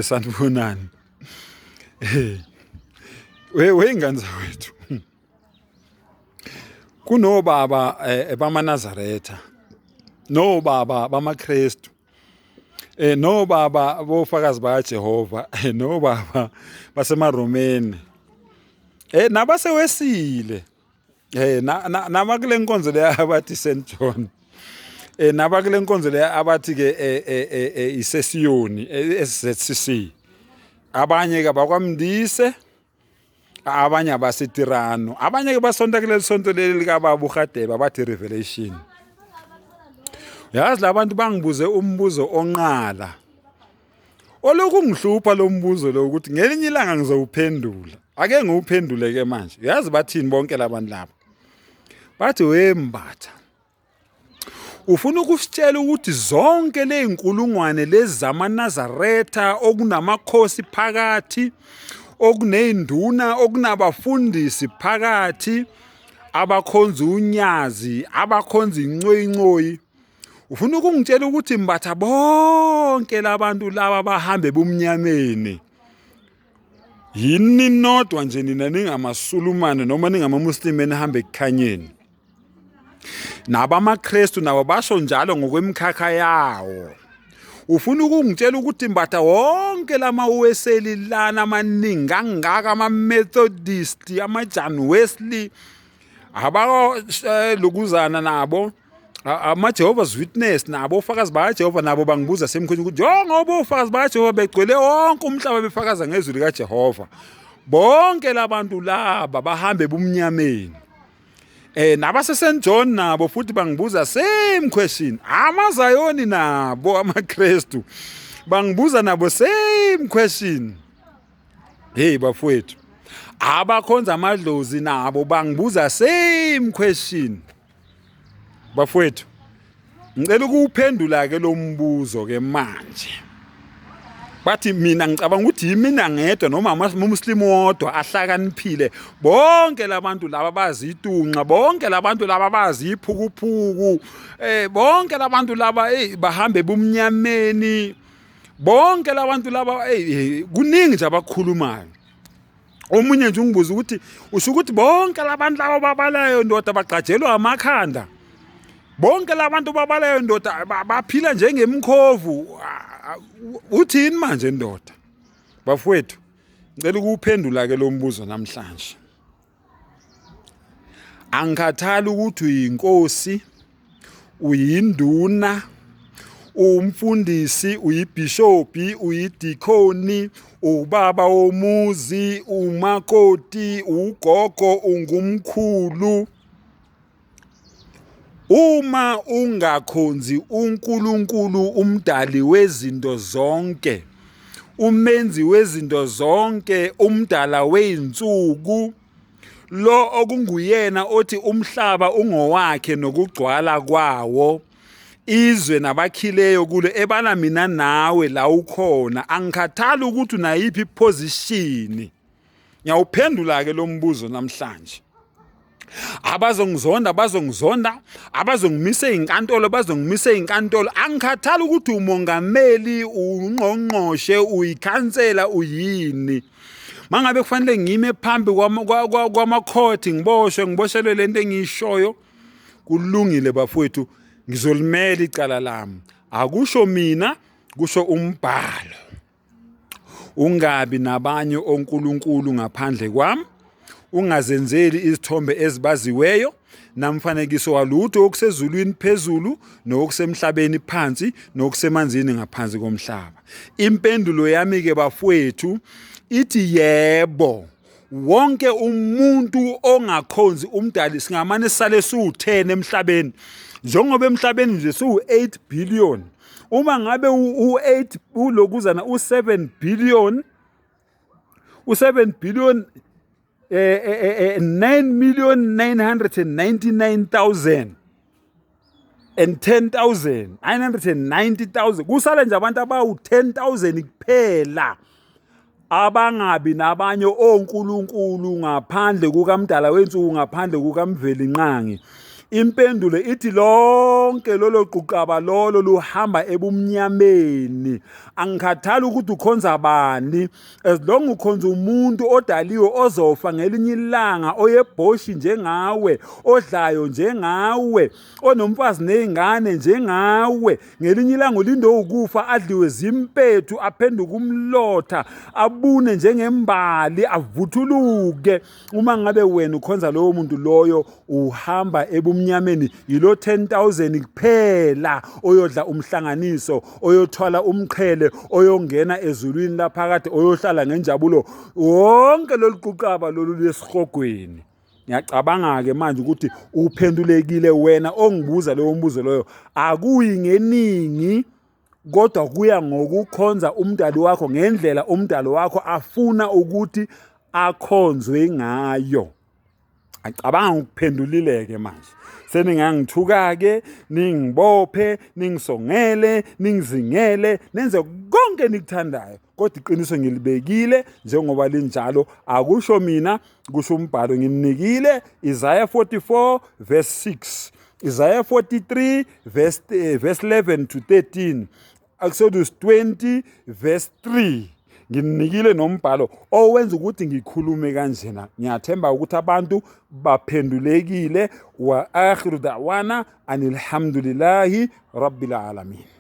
Sanibonani. Wey'ngane zawethu, kunobaba bamaNazaretha, nobaba bamaKristu, nobaba bofakazi bakaJehova, nobaba basemaromeni, nabasewesile, nabakule nkonzo leya abathi St John, nabakule nkonzo leya abathi-ke isesiyoni SZCC, abanye-ke bakwamndise, abanye abasitirano, abanye-ke basonta kuleli sonto leli likababa uRadebe bathi Revelation. Yazi labantu bangibuze umbuzo onqala oloku ngihlupha lo mbuzo lo ukuthi ngelinye ilanga ngizowuphendula. Ake ngiwuphendule-ke manje. Yazi bathini bonke labantu laba? Bathi wembatha, ufuna ukusitshela ukuthi zonke ley'nkulungwane lezi zamaNazaretha okunamakhosi phakathi, okuney'nduna, okunabafundisi phakathi, abakhonza unyazi, abakhonza incoyincoyi. Ufuna ukungitshela ukuthi mbatha bonke labantu laba bahambe bumnyameni. Yini nodwa nje nina ningamaSulumane noma ningamaMuslimi enihambe ekukhanyeni. NabamaKristu nabo basho njalo ngokwemikhakha yawo. Ufuna ukungitshela ukuthi mbatha wonke lama Weseli lana amaningi kangaka, ama-Methodist, ama-John Wesley, abalukuzana nabo, ama-Jehovah's Witness nabo, ofakazi bakaJehova nabo bangibuza semkhweni ukuthi njengoba ofakazi bakaJehova begcwele wonke umhlaba befakaza ngezwi likaJehova, bonke labantu laba bahambe bumnyameni. Nabase-St John nabo futhi bangibuza same question. AmaZayoni nabo, amaKristu bangibuza nabo same question. Hey bafowethu, abakhonza amadlozi nabo bangibuza same question. Bafowethu, ngicela ukuwuphendula-ke lo mbuzo ke manje. Bathi mina ngicabanga ukuthi yimina ngedwa noma amaMuslimi wodwa ahlakaniphile. Bonke labantu laba bazi itunqa, bonke labantu laba bazi iphukuphuku, bonke labantu laba bahambe bumnyameni, bonke labantu laba kuningi nje abakhulumayo. Omunye nje ungibuza ukuthi usho ukuthi bonke labantu laba babalayo ndoda baqajelwa amakhanda, bonke labantu babalayo ndoda baphila njengemkhovu. Uthini manje ndoda? Bafowethu, ngicela ukuwuphendula-ke lo mbuzo namhlanje. Angikhathali ukuthi uyinkosi, uyinduna, umfundisi, uyibhishobhi, uyidikoni, ubaba womuzi, umakoti, ugogo, ungumkhulu. Uma ungakhonzi uNkulunkulu umdali wezinto zonke, umenzi wezinto zonke, umdala weinsuku, lo okunguyena othi umhlaba ungowakhe nokugcwala kwawo, izwe nabakhileyo kulo ebala mina nawe la ukhona, angikhathali ukuthi unayiphi position. Ngiyawuphendula-ke lo mbuzo namhlanje. Abazongizonda bazongizonda, abazongimisa inkantolo bazongimisa inkantolo. Angikhathali ukuthi umongameli, ungqongqoshe, uyikhansela, uyini. Mangabe kufanele ngime phambi kwamakhothi ngiboshelwe lento engiyishoyo, kulungile bafowethu, ngizolimela icala lami. Akusho mina, kusho umbhalo. Ungabi nabanye onkulunkulu ngaphandle kwami. Ungazenzeli izithombe ezibaziweyo namfanekiso walutho okusezulwini phezulu nokusemhlabeni phansi nokusemanzini ngaphansi komhlaba. Impendulo yami-ke bafowethu ithi yebo. Wonke umuntu ongakhonzi umdali singamane sisale siwu-10 emhlabeni. Njengoba emhlabeni nje siwu-8 billion. Uma ngabe u-8 ulokuzana u-7 billion, u-7 billion 9,999,000 and 10,000, 990,000. Kusale nje abantu abawu-10,000 kuphela abangabi nabanye onkulunkulu ngaphandle kukamdala wensuku, ngaphandle kukamveli nqangi. Impendulo ithi lonke lolo quqaba lolo luhamba ebumnyameni. Angikhathali ukuthi ukhonza bani, as long ukhonza umuntu odaliwe ozofa ngelinye ilanga, oyebhoshi njengawe, odlayo njengawe, onomfazi nezingane njengawe. Ngelinye ilanga ulinde ukufa, adliwe zimpethu, aphenduke umlotha, abune njengembali, avuthuluke. Uma ngabe wena ukhonza lowo muntu loyo, uhamba ebumnyameni. Yilo 10,000 kuphela oyodla umhlanganiso, oyothwala umqhele, oyongena ezulwini laphakade, oyohlala ngenjabulo. Wonke lolu quqaba lolu lesihogweni. Ngiyacabanga-ke manje ukuthi uphendulekile wena ongibuza lowo mbuzo loyo. Akuyi ngeningi, kodwa kuya ngokukhonza umdali wakho ngendlela umdali wakho afuna ukuthi akhonzwe ngayo. Acabanga ukuphendulile-ke manje. Seningangithuka-ke, ningibophe, ningisongele, ningizingele, nenze konke nikuthandayo. Kodwa iqiniso ngilibekile njengoba linjalo. Akusho mina, kusho umbhalo. Ngininikile Isaiah 44 verse 6, Isaiah 43 verse 11 to 13, Exodus 20 verse 3. Nginikile nombhalo owenza ukuthi ngikhulume kanjena. Ngiyathemba ukuthi abantu baphendulekile. Wa akhiru da'wana anilhamdulillahi rabbil alamin.